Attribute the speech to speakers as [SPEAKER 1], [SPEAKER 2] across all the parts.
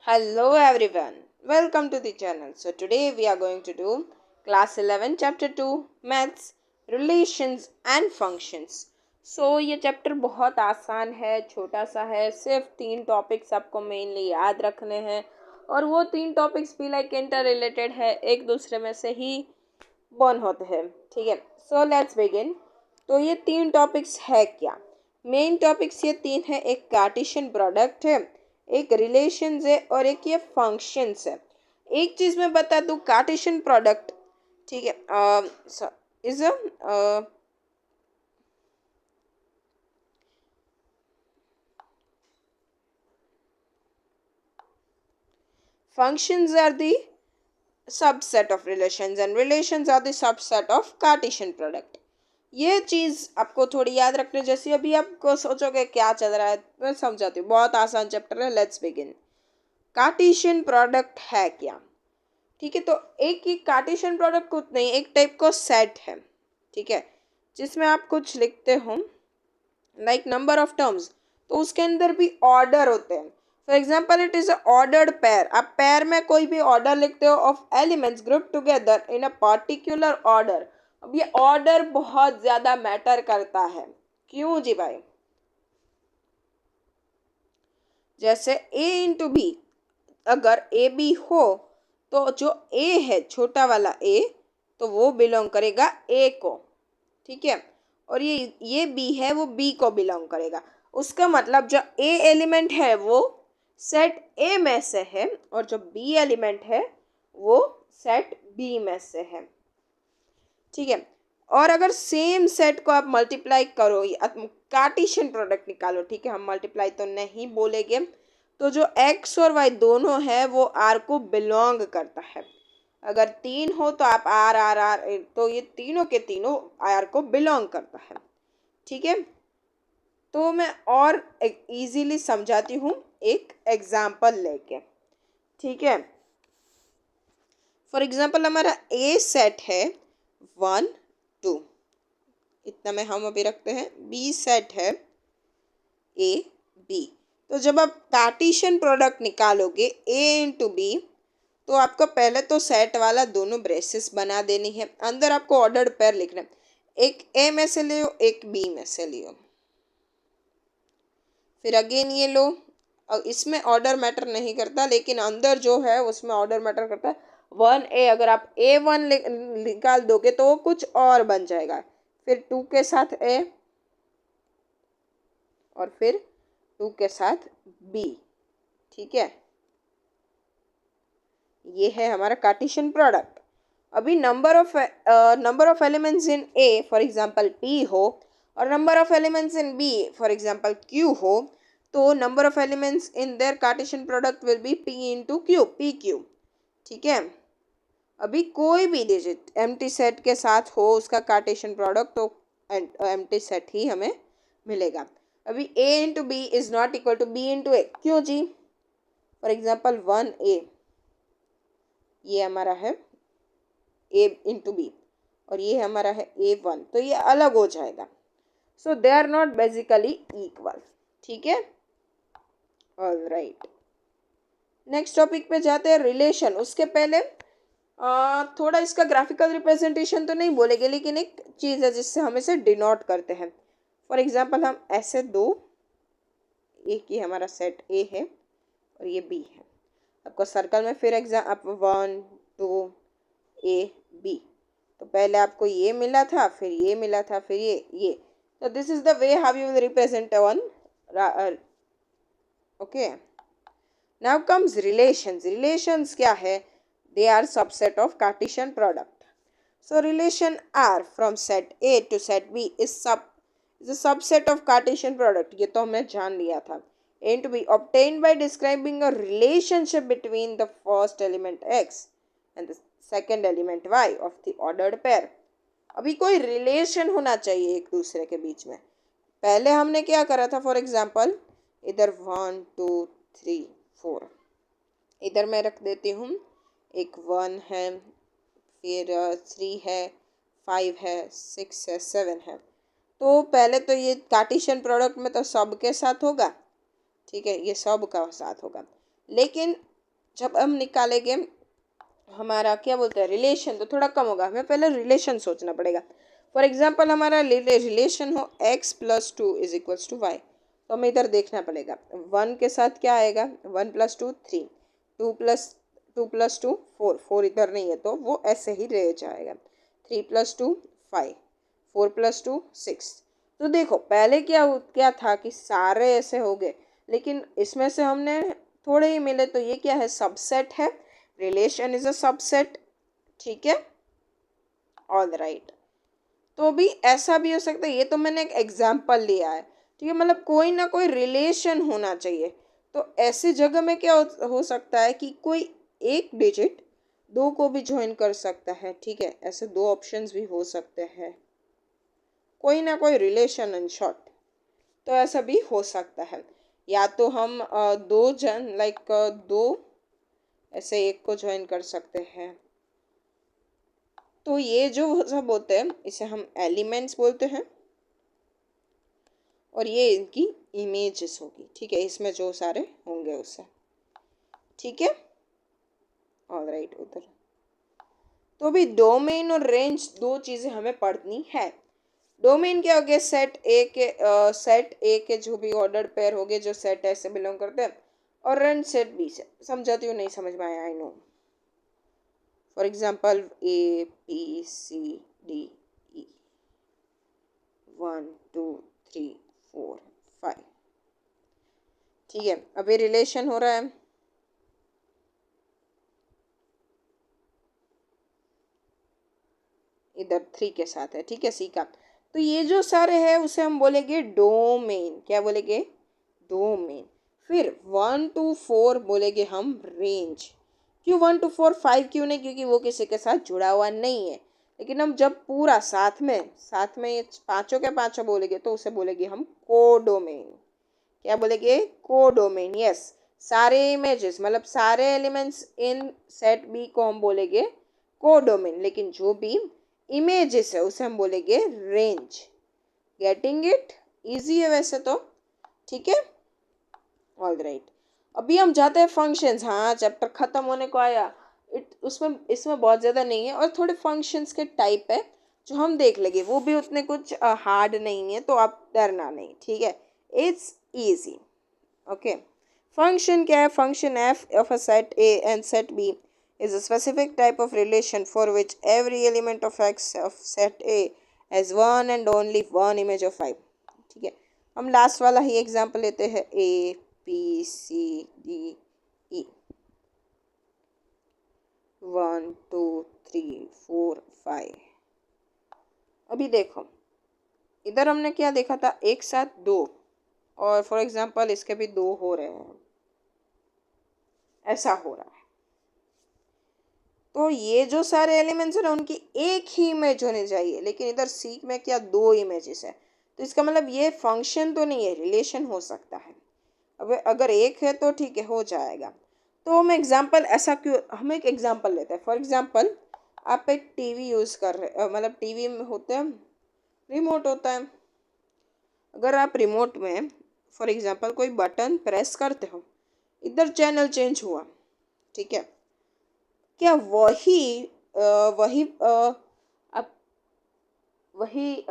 [SPEAKER 1] Hello everyone, welcome to the channel. So today we are going to do class 11 chapter 2 maths relations and functions. ये chapter बहुत आसान है, छोटा सा है, सिर्फ 3 टॉपिक्स आपको मेनली याद रखने हैं और वो 3 टॉपिक्स भी लाइक इंटर रिलेटेड है, एक दूसरे में से ही बॉर्न होते हैं. ठीक है, सो लेट्स बिगिन. तो ये 3 टॉपिक्स है क्या? मेन टॉपिक्स ये 3 है. एक कार्टेशियन प्रोडक्ट है, एक रिलेशंस है और एक ये फंक्शंस है. एक चीज मैं बता दूं, कार्टेशियन प्रोडक्ट, ठीक है, is a functions are the subset of relations and relations are the subset of Cartesian product. ये चीज आपको थोड़ी याद रखनी. जैसे अभी आपको सोचोगे क्या चल रहा है, मैं समझाती हूँ. बहुत आसान चैप्टर है. Let's begin. कार्टेशियन प्रोडक्ट है क्या? ठीक है, तो एक ही कार्टेशियन प्रोडक्ट कुछ नहीं, एक टाइप का सेट है. ठीक है, जिसमें आप कुछ लिखते हो लाइक नंबर ऑफ टर्म्स, तो उसके अंदर भी ऑर्डर होते हैं. For example it is a ordered pair. आप पेयर में कोई भी ऑर्डर लिखते हो of elements group together in a particular order. अब ये ऑर्डर बहुत ज्यादा मैटर करता है. क्यों जी भाई? जैसे ए इंटू बी, अगर ए बी हो तो जो ए है, छोटा वाला ए, तो वो बिलोंग करेगा ए को. ठीक है, और ये बी है, वो बी को बिलोंग करेगा. उसका मतलब जो ए एलिमेंट है वो सेट ए में से है और जो बी एलिमेंट है वो सेट बी में से है. ठीक है, और अगर सेम सेट को आप मल्टीप्लाई करो, कार्टेशियन प्रोडक्ट निकालो. ठीक है, हम मल्टीप्लाई तो नहीं बोलेंगे. तो जो एक्स और वाई दोनों है वो आर को बिलोंग करता है. अगर 3 हो तो आप आर आर आर, तो ये तीनों के तीनों आर को बिलोंग करता है. ठीक है, तो मैं और इजीली समझाती हूँ एक एग्जाम्पल लेके. ठीक है, फॉर एग्जाम्पल हमारा ए सेट है 1 2, इतना में हम अभी रखते हैं. बी सेट है ए बी. तो जब आप कार्टेशियन प्रोडक्ट निकालोगे ए इंटू बी, तो आपको पहले तो सेट वाला दोनों ब्रेसेस बना देनी है. अंदर आपको ऑर्डर्ड पेयर लिखना है. एक ए में से लियो, एक बी में से लियो, फिर अगेन ये लो. और इसमें ऑर्डर मैटर नहीं करता, लेकिन अंदर जो है उसमें ऑर्डर मैटर करता है. 1 ए, अगर आप A1 निकाल दोगे तो वो कुछ और बन जाएगा. फिर 2 के साथ ए और फिर 2 के साथ बी. ठीक है, ये है हमारा कार्टेशियन प्रोडक्ट. अभी number of elements in A for example p हो और number of elements in B for example q हो, तो number of elements in their Cartesian product will be p into q, p q. ठीक है, अभी कोई भी डिजिट एम्प्टी सेट के साथ हो उसका कार्टेशियन प्रोडक्ट, तो एम्प्टी सेट ही हमें मिलेगा. अभी A into B is not equal to B into A. क्यों जी? फॉर एग्जाम्पल 1 ए, ये हमारा है ए इंटू बी और ये हमारा है A1, तो ये अलग हो जाएगा. So they are not basically equal. ठीक है, ऑल राइट. नेक्स्ट टॉपिक पे जाते हैं, रिलेशन. उसके पहले थोड़ा इसका ग्राफिकल रिप्रेजेंटेशन तो नहीं बोलेंगे, लेकिन एक चीज़ है जिससे हम इसे डिनोट करते हैं. फॉर एग्जाम्पल हम ऐसे दो, एक ये हमारा सेट ए है और ये बी है. आपको सर्कल में फिर आप 1 2 ए बी, तो पहले आपको ये मिला था, फिर ये मिला था, फिर ये. तो this is the way how you will represent one. Okay, now comes relations. Relations क्या है? They are subset of Cartesian product. So relation R from set A to set B is a subset of Cartesian product. ये तो हमने जान लिया था. And to be obtained by describing a relationship between the first element x and the second element y of the ordered pair. अभी कोई relation होना चाहिए एक दूसरे के बीच में. पहले हमने क्या करा था? फॉर एग्जाम्पल इधर 1 2 3 4, इधर मैं रख देती हूँ. एक 1 है, फिर 3 है, 5 है, 6 है, 7 है. तो पहले तो ये कार्टेशियन प्रोडक्ट में तो सब के साथ होगा. ठीक है, ये सब का साथ होगा. लेकिन जब हम निकालेंगे हमारा क्या बोलते हैं रिलेशन, तो थोड़ा कम होगा, हमें पहले रिलेशन सोचना पड़ेगा। फॉर एग्जाम्पल हमारा रिलेशन हो x+2 = y, तो हमें इधर देखना पड़ेगा 1 के साथ क्या आएगा, 1+2 3, 2+2 4, 4 इधर नहीं है तो वो ऐसे ही रह जाएगा, 3+2 5, 4+2 6। तो देखो पहले क्या था कि सारे ऐसे हो गए, लेकिन इसमें से हमने थोड़े ही मिले, तो ये क्या है, सबसेट है, रिलेशन इज अ सबसेट, ठीक है, ऑल राइट। तो भी ऐसा भी हो सकता है, ये तो मैंने एक एग्जाम्पल लिया है, ठीक है, मतलब कोई ना कोई रिलेशन होना चाहिए। तो ऐसी जगह में क्या हो सकता है कि कोई एक डिजिट दो को भी ज्वाइन कर सकता है, ठीक है, ऐसे दो ऑप्शंस भी हो सकते हैं, कोई ना कोई रिलेशन इन शॉर्ट। तो ऐसा भी हो सकता है, या तो हम दो जन लाइक दो ऐसे एक को ज्वाइन कर सकते हैं। तो ये जो सब होते हैं इसे हम एलिमेंट्स बोलते हैं, और ये इनकी इमेजेस होगी, ठीक है, इसमें जो सारे होंगे उसे, ठीक है, ऑल राइट उधर। तो अभी डोमेन और रेंज दो चीजें हमें पढ़नी है। डोमेन क्या हो गया, सेट ए के जो भी ऑर्डर्ड पेयर हो गए जो सेट ए से बिलोंग करते हैं, और रेंज सेट बी से। समझाती हूँ, नहीं समझ में आया, I know. For example ABCDE 1 2 3 4 5, ठीक है, अभी रिलेशन हो रहा है, इधर 3 के साथ है, ठीक है, सी का। तो ये जो सारे हैं उसे हम बोलेंगे डोमेन, क्या बोलेंगे, डोमेन। फिर 1 to 4 बोलेंगे हम रेंज। क्यों 1 to 4, 5 क्यों नहीं, क्योंकि वो किसी के साथ जुड़ा हुआ नहीं है। लेकिन हम जब पूरा साथ में ये पांचों के पांचों बोलेंगे तो उसे बोलेंगे हम कोडोमेन। क्या बोलेंगे, कोडोमेन, यस। सारे इमेजेस मतलब सारे एलिमेंट्स इन सेट बी को हम बोलेंगे कोडोमेन, लेकिन जो भी इमेजेस है उसे हम बोलेंगे रेंज। गेटिंग इट, इजी है वैसे तो, ठीक है, ऑल राइट। अभी हम जाते हैं फंक्शंस, हाँ चैप्टर खत्म होने को आया। उसमें इसमें बहुत ज़्यादा नहीं है, और थोड़े फंक्शंस के टाइप है जो हम देख लेंगे, वो भी उतने कुछ हार्ड नहीं है, तो आप डरना नहीं, ठीक है, इट्स इजी, ओके। फंक्शन क्या है, function f of a set A and set B is a specific type of relation for which every element of X of set A has one and only one image of Y, ठीक है। हम last वाला ही example लेते हैं, ABCDE 1 2 3 4 5। अभी देखो इधर हमने क्या देखा था, एक साथ दो, और फॉर एग्जाम्पल इसके भी दो हो रहे हैं, ऐसा हो रहा है। तो ये जो सारे एलिमेंट्स है ना उनकी एक ही इमेज होनी चाहिए, लेकिन इधर सी में क्या दो इमेजेस है, तो इसका मतलब ये फंक्शन तो नहीं है, रिलेशन हो सकता है। अब अगर एक है तो ठीक है, हो जाएगा। तो हम एग्जाम्पल ऐसा क्यों, हम एक एग्जाम्पल लेते हैं। फॉर एग्जाम्पल आप एक टीवी यूज़ कर रहे, मतलब टीवी में होते हैं रिमोट होता है। अगर आप रिमोट में फॉर एग्जाम्पल कोई बटन प्रेस करते हो, इधर चैनल चेंज हुआ, ठीक है, क्या अब वही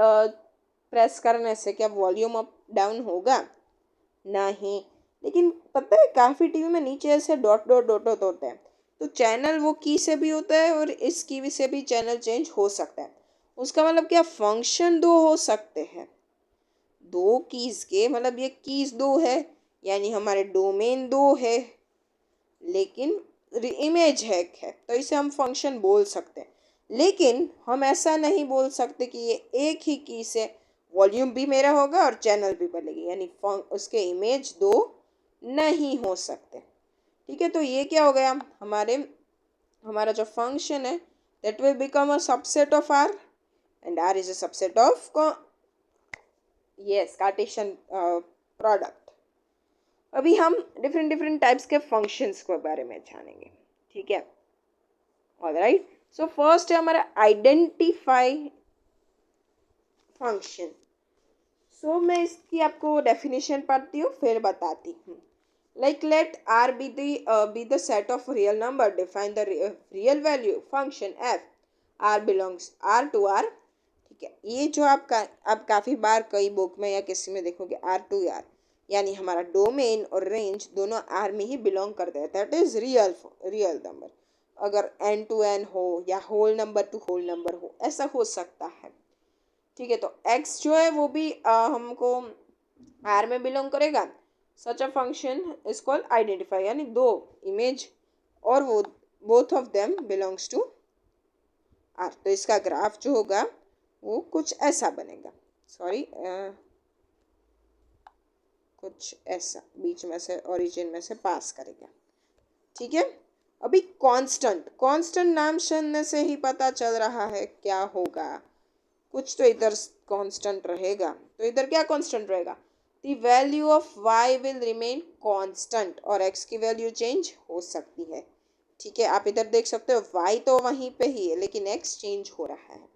[SPEAKER 1] प्रेस करने से क्या वॉल्यूम अप डाउन होगा, नहीं। लेकिन पता है काफ़ी टीवी में नीचे ऐसे डॉट डॉट डॉट डॉट होते हैं, तो चैनल वो की से भी होता है और इस की से भी चैनल चेंज हो सकता है। उसका मतलब क्या, फंक्शन दो हो सकते हैं, दो कीज के मतलब ये कीज दो है, यानी हमारे डोमेन दो है, लेकिन इमेज है, तो इसे हम फंक्शन बोल सकते हैं। लेकिन हम ऐसा नहीं बोल सकते कि ये एक ही की से वॉल्यूम भी मेरा होगा और चैनल भी बनेगी, यानी उसके इमेज दो नहीं हो सकते, ठीक है। तो ये क्या हो गया, हमारा जो फंक्शन है that will become a subset of R, and R is a subset of yes Cartesian product. अभी हम डिफरेंट डिफरेंट टाइप्स के फंक्शंस के बारे में जानेंगे, ठीक है, ऑलराइट। सो फर्स्ट है हमारा आइडेंटिफाई फंक्शन। सो मैं इसकी आपको डेफिनेशन पढ़ती हूँ फिर बताती हूँ। Like let R be the set of real number. Define the real value function f. R belongs R to R. ठीक है, ये जो आप काफी बार कई बुक में या किसी में देखोगे R to R, यानी हमारा डोमेन और रेंज दोनों R में ही बिलोंग करते हैं. That is real number. अगर n to n हो या whole number to whole number हो, ऐसा हो सकता है. ठीक है, तो x जो है वो भी हमको R में बिलोंग करेगा. Such a function is called identify, यानी दो इमेज और वो both of them belongs to R. तो इसका ग्राफ जो होगा वो कुछ ऐसा बनेगा. सॉरी, कुछ ऐसा बीच में से ओरिजिन में से पास करेगा. ठीक है, अभी कांस्टेंट नाम सुनने से ही पता चल रहा है क्या होगा. कुछ तो इधर कांस्टेंट रहेगा. तो इधर क्या कांस्टेंट रहेगा? The value of y will remain constant और x की वैल्यू चेंज हो सकती है. ठीक है, आप इधर देख सकते हो y तो वहीं पे ही है लेकिन x चेंज हो रहा है.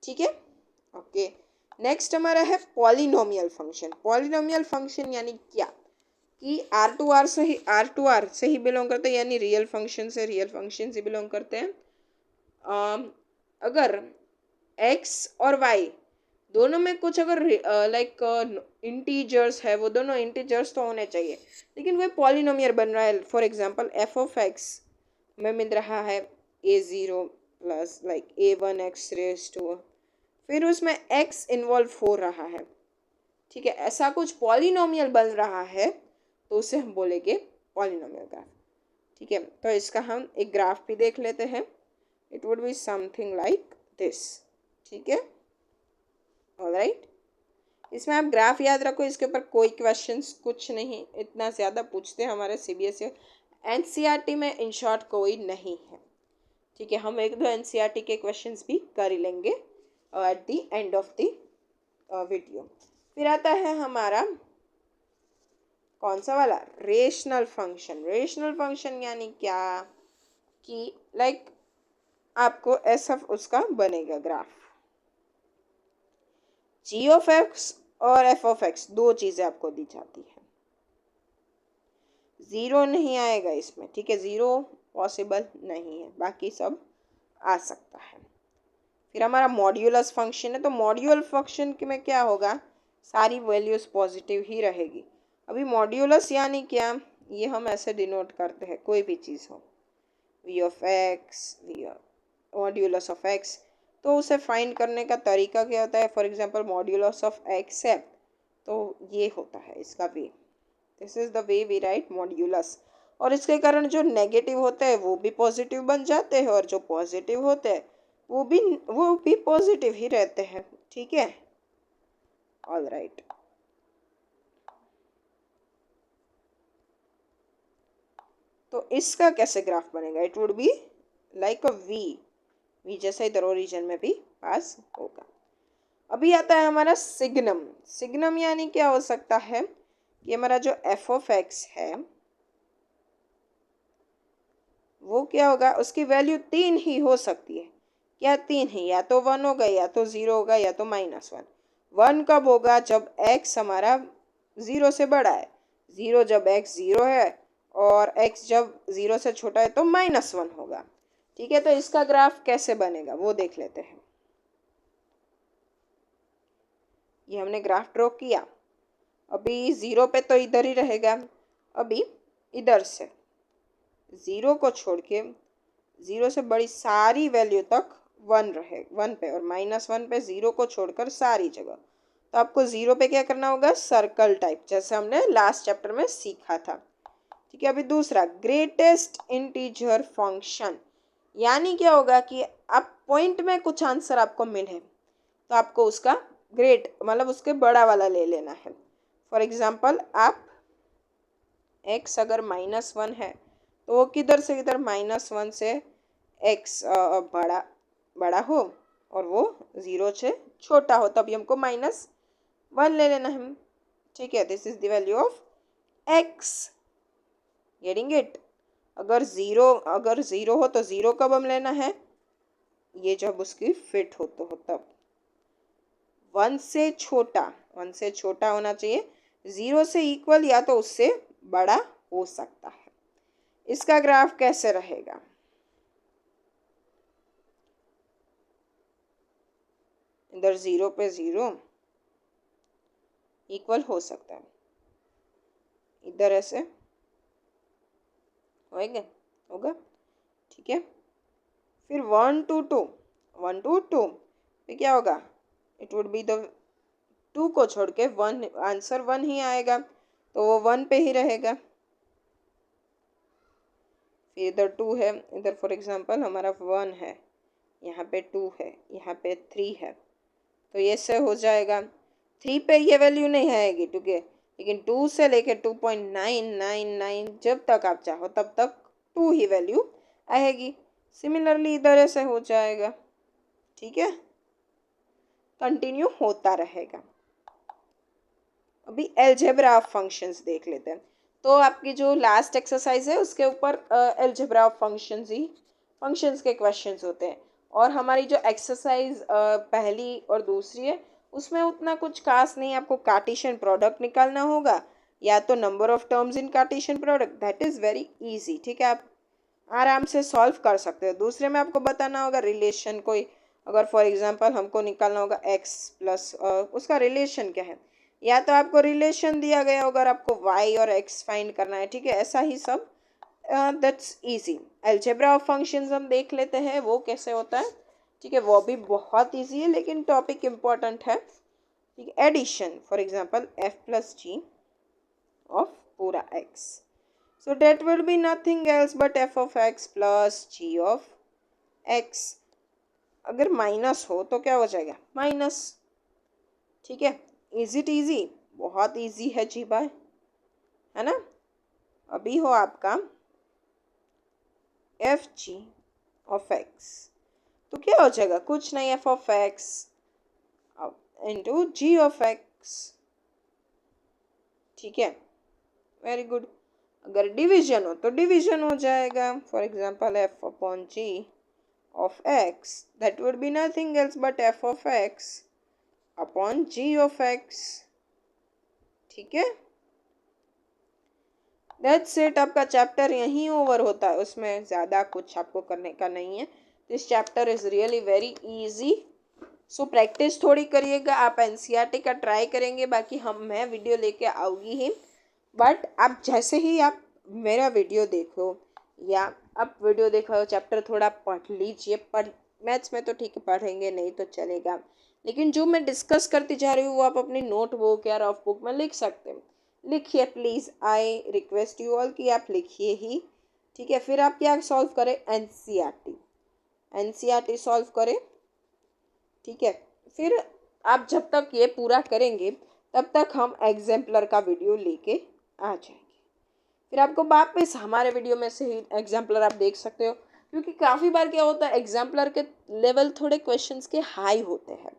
[SPEAKER 1] ठीक है, ओके. नेक्स्ट हमारा है पॉलिनोमियल फंक्शन. पॉलिनोमियल फंक्शन यानी क्या कि आर टू आर से ही बिलोंग करते हैं, यानी रियल फंक्शन से बिलोंग करते हैं. अगर x और y दोनों में कुछ अगर लाइक इंटीजर्स है, वो दोनों इंटीजर्स तो होने चाहिए, लेकिन वह पॉलिनोमियल बन रहा है. For example F of x में मिल रहा है a0 plus like a1x raise to, फिर उसमें x इन्वॉल्व हो रहा है. ठीक है, ऐसा कुछ पॉलिनोमियल बन रहा है तो उसे हम बोलेंगे पॉलिनोमियल ग्राफ. ठीक है, तो इसका हम एक ग्राफ भी देख लेते हैं. It would be something like this. ठीक है, ऑलराइट. इसमें आप ग्राफ याद रखो. इसके ऊपर कोई क्वेश्चंस कुछ नहीं इतना ज़्यादा पूछते हैं हमारे CBSE NCERT में. इन शॉर्ट कोई नहीं है. ठीक है, हम एक दो NCERT के क्वेश्चंस भी कर ही लेंगे at the end of the video. फिर आता है हमारा कौन सा वाला? Rational function. रेशनल फंक्शन यानी क्या कि लाइक आपको ऐसा उसका बनेगा ग्राफ. g ऑफ एक्स और f ऑफ एक्स दो चीज़ें आपको दी जाती है. ज़ीरो नहीं आएगा इसमें. ठीक है, ज़ीरो पॉसिबल नहीं है, बाकी सब आ सकता है. फिर हमारा मॉड्यूलस फंक्शन है. तो मॉड्यूल फंक्शन में क्या होगा? सारी वैल्यूज पॉजिटिव ही रहेगी. अभी मॉड्यूलस यानी क्या? ये हम ऐसे डिनोट करते हैं कोई भी चीज़ हो. v of x, modulus of x. तो उसे फाइंड करने का तरीका क्या होता है? For example modulus of x है तो ये होता है इसका way. This is the way we write modulus. और इसके कारण जो नेगेटिव होते हैं वो भी पॉजिटिव बन जाते हैं और जो पॉजिटिव होते हैं वो भी पॉजिटिव ही रहते हैं. ठीक है, ऑल राइट. तो इसका कैसे ग्राफ बनेगा? It would be like a V जैसा इधर ओरिजिन में भी पास होगा. अभी आता है हमारा सिग्नम. सिग्नम यानी क्या हो सकता है कि हमारा जो एफ ऑफ एक्स है वो क्या होगा? उसकी वैल्यू 3 ही हो सकती है. क्या 3 ही? या तो 1 होगा, या तो 0 होगा, या तो -1. 1 कब होगा? जब x हमारा 0 से बड़ा है. 0 जब x 0 है और x जब 0 से छोटा है तो -1 होगा. ठीक है, तो इसका ग्राफ कैसे बनेगा वो देख लेते हैं. ये हमने ग्राफ ड्रॉ किया. अभी 0 पे तो इधर ही रहेगा. अभी इधर से 0 को छोड़ के 0 से बड़ी सारी वैल्यू तक 1 रहे 1 पे, और -1 पे 0 को छोड़कर सारी जगह. तो आपको 0 पे क्या करना होगा? सर्कल टाइप, जैसे हमने लास्ट चैप्टर में सीखा था. ठीक है, अभी दूसरा ग्रेटेस्ट इंटीजर फंक्शन. यानी क्या होगा कि आप पॉइंट में कुछ आंसर आपको मिले तो आपको उसका ग्रेट मतलब उसके बड़ा वाला ले लेना है. फॉर एग्जाम्पल आप x अगर -1 है तो वो किधर से किधर -1 से x बड़ा हो और वो 0 से छोटा हो, तभी हमको -1 ले लेना है. ठीक है, this is the value of x. Getting it? अगर ज़ीरो हो तो 0 कब हम लेना है? ये जब उसकी फिट हो तो तब. 1 से छोटा होना चाहिए. 0 से इक्वल या तो उससे बड़ा हो सकता है। इसका ग्राफ कैसे रहेगा? इधर 0 पे 0 इक्वल हो सकता है, इधर ऐसे होगा, ठीक है। फिर 1 to 2, 1 to 2 फिर क्या होगा? इट वुड बी द 2 को छोड़ के 1, आंसर 1 ही आएगा, तो वो 1 पे ही रहेगा। फिर इधर 2 है, इधर फॉर एग्जांपल हमारा 1 है, यहाँ पे 2 है, यहाँ पे 3 है, तो ये से हो जाएगा। 3 पे ये वैल्यू नहीं आएगी, ठीक है, लेकिन 2 से लेके 2.999 जब तक आप चाहो तब तक 2 ही वैल्यू आएगी। सिमिलरली इधर ऐसे हो जाएगा, ठीक है, कंटिन्यू होता रहेगा। अभी अलजेब्रा ऑफ फंक्शंस देख लेते हैं। तो आपकी जो लास्ट एक्सरसाइज है उसके ऊपर अलजेब्रा ऑफ फंक्शंस के क्वेश्चंस होते हैं, और हमारी जो एक्सरसाइज पहली और दूसरी है उसमें उतना कुछ खास नहीं, आपको कार्टेशियन प्रोडक्ट निकालना होगा या तो number of terms in Cartesian product, that is very easy, ठीक है, आप आराम से सॉल्व कर सकते हो। दूसरे में आपको बताना होगा रिलेशन, कोई अगर फॉर एग्जांपल हमको निकालना होगा x प्लस उसका रिलेशन क्या है, या तो आपको रिलेशन दिया गया होगा और आपको y और x फाइंड करना है, ठीक है, ऐसा ही सब, that's easy. Algebra of functions हम देख लेते हैं वो कैसे होता है, ठीक है, वो भी बहुत इजी है लेकिन टॉपिक इम्पोर्टेंट है, ठीक है। Addition for example f plus g of पूरा x, so that will be nothing else but f of x plus g of x। अगर माइनस हो तो क्या हो जाएगा? माइनस, ठीक है, इज इट इजी? बहुत इजी है जी भाई, है ना। अभी हो आपका एफ जी ऑफ एक्स, तो क्या हो जाएगा? कुछ नहीं, f of x into g of x, ठीक है, वेरी गुड। अगर डिवीजन हो तो डिवीजन हो जाएगा, for example f upon g of x, that would be nothing else but f of x upon g of x, ठीक है। That's it, आपका चैप्टर यहीं ओवर होता है, उसमें ज़्यादा कुछ आपको करने का नहीं है। This chapter is really very easy, so practice थोड़ी करिएगा। आप एनसीईआरटी का ट्राई करेंगे, बाकी मैं वीडियो लेके आऊँगी ही, बट आप जैसे ही आप मेरा वीडियो देखो या आप वीडियो देखो, चैप्टर थोड़ा पढ़ लीजिए। मैथ्स में तो ठीक है पढ़ेंगे नहीं तो चलेगा, लेकिन जो मैं डिस्कस करती जा रही हूँ वो आप अपनी नोटबुक या रफ बुक में लिख सकते हैं। लिखिए please, I request you all कि आप लिखिए ही, ठीक है। फिर आप क्या सॉल्व करें? एनसीईआरटी सॉल्व करें, ठीक है। फिर आप जब तक ये पूरा करेंगे तब तक हम एग्जाम्पलर का वीडियो लेके आ जाएंगे। फिर आपको वापस हमारे वीडियो में से ही एग्जाम्पलर आप देख सकते हो, क्योंकि काफ़ी बार क्या होता है एग्जाम्पलर के लेवल थोड़े क्वेश्चंस के हाई होते हैं,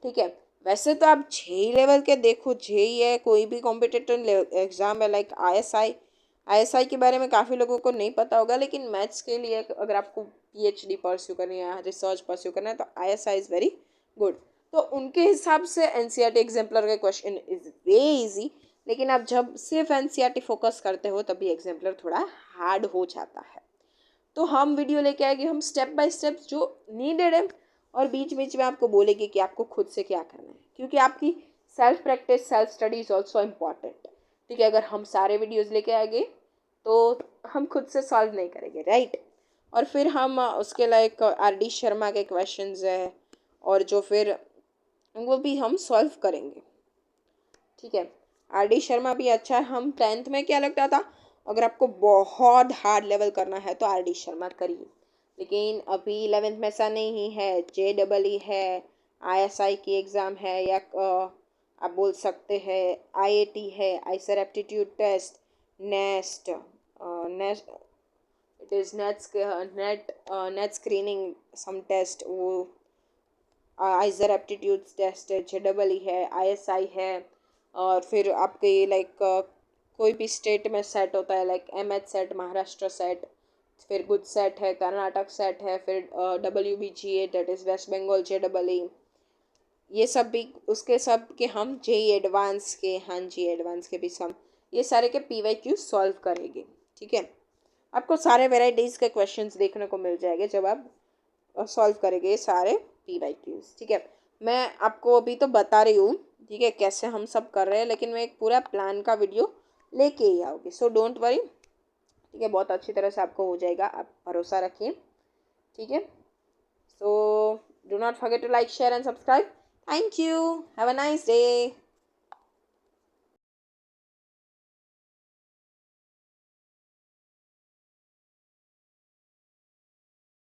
[SPEAKER 1] ठीक है। वैसे तो आप जेई लेवल के देखो, जेई है, कोई भी कॉम्पिटिटिव एग्ज़ाम है, लाइक आईएसआई के बारे में काफ़ी लोगों को नहीं पता होगा, लेकिन मैथ्स के लिए अगर आपको पीएचडी परस्यू करनी है, रिसर्च परस्यू करना है, तो आईएसआई इज़ वेरी गुड। तो उनके हिसाब से एनसीईआरटी एग्जाम्पलर के क्वेश्चन इज़ वे इजी, लेकिन आप जब सिर्फ एनसीईआरटी फोकस करते हो तभी एग्जाम्पलर थोड़ा हार्ड हो जाता है। तो हम वीडियो लेके आएंगे, हम स्टेप बाय स्टेप जो नीडेड है, और बीच बीच में आपको बोलेंगे कि आपको खुद से क्या करना है, क्योंकि आपकी self practice, self study is also important, ठीक है। अगर हम सारे वीडियोज़ लेके आएंगे तो हम खुद से सॉल्व नहीं करेंगे, राइट। और फिर हम उसके लाइक आर.डी. शर्मा के क्वेश्चंस है, और जो फिर वो भी हम सॉल्व करेंगे, ठीक है। आर.डी. शर्मा भी अच्छा है। हम 10th में क्या लगता था, अगर आपको बहुत हार्ड लेवल करना है तो आर.डी. शर्मा करिए, लेकिन अभी 11th में ऐसा नहीं है, JEE है, आईएसआई की एग्ज़ाम है, या आप बोल सकते हैं आईएटी है, IISER aptitude test, NEST NEST it is NET screening some test, वो आइसर एप्टीट्यूड टेस्ट है, JEE है, आईएसआई है, और फिर आपके लाइक कोई भी स्टेट में सेट होता है, like MH CET, Maharashtra CET, फिर गुड सेट है, कर्नाटक सेट है, फिर WBGA that is West Bengal JEE, ये सब भी उसके सब के हम जेई एडवांस के, हाँ जी एडवांस के भी सब ये सारे के PYQ सॉल्व करेंगे। ठीक है, आपको सारे वेराइटीज़ के क्वेश्चंस देखने को मिल जाएंगे जब आप सॉल्व करेंगे ये सारे PYQs। ठीक है, मैं आपको अभी तो बता रही हूँ, ठीक है, कैसे हम सब कर रहे हैं, लेकिन मैं एक पूरा प्लान का वीडियो लेके ही आओगे, सो डोंट वरी। ठीक है, बहुत अच्छी तरह से आपको हो जाएगा, आप भरोसा रखिए। ठीक है, so do not forget to like, share and subscribe. Thank you, have a nice day.